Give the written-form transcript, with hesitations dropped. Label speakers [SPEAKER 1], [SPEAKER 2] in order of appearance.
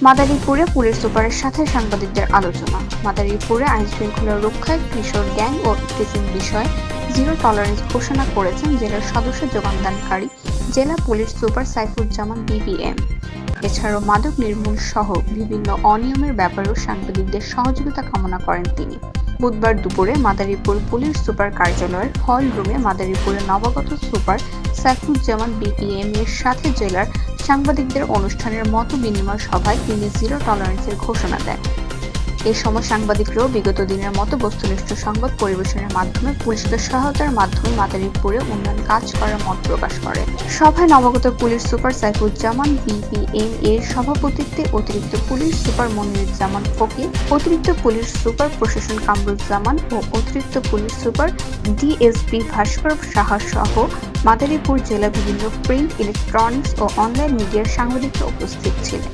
[SPEAKER 1] মাদারীপুরে police সুপারের সাথে সাংবাদিকদের আলোচনা। মাদারীপুরে আইনশৃঙ্খলা রক্ষায় কিশোর গ্যাং ও ইফটিজিং বিষয়ে জিরো টলারেন্স ঘোষণা করেছেন জেলার সদস্য যোগানদানকারী জেলা পুলিশ সুপার সাইফুজ্জামান বিপিএম। এছাড়াও মাদক নির্মূল সহ বিভিন্ন অনিয়মের ব্যাপারেও সাংবাদিকদের সহযোগিতা কামনা করেন তিনি। বুধবার দুপুরে মাদারীপুর পুলিশ সুপার কার্যালয়ের হল রুমে মাদারীপুরের নবাগত সুপার সাইফুজ্জামান বিপিএম এর সাথে জেলার সাংবাদিকদের অনুষ্ঠানের মত বিনিময় সভায় তিনি জিরো টলারেন্সের ঘোষণা দেন। এ সময় সাংবাদিকরাও বিগত দিনের মতো বস্তুনিষ্ঠ সংবাদ পরিবেশনের মাধ্যমে পুলিশকে সহায়তার মাধ্যমে মাদারীপুরে উন্নয়ন কাজ করার মত প্রকাশ করে। সভায় নবাগত পুলিশ সুপার সাইফুজ্জামান বিপিএম এর সভাপতিত্বে অতিরিক্ত পুলিশ সুপার মনিরুজ্জামান ফকির, অতিরিক্ত পুলিশ সুপার প্রশাসন কামরুজ্জামান ও অতিরিক্ত পুলিশ সুপার ডিএসপি ভাস্কর সাহা সহ মাদারীপুর জেলা বিভিন্ন প্রিন্ট, ইলেকট্রনিক্স ও অনলাইন মিডিয়ার সাংবাদিকরা উপস্থিত ছিলেন।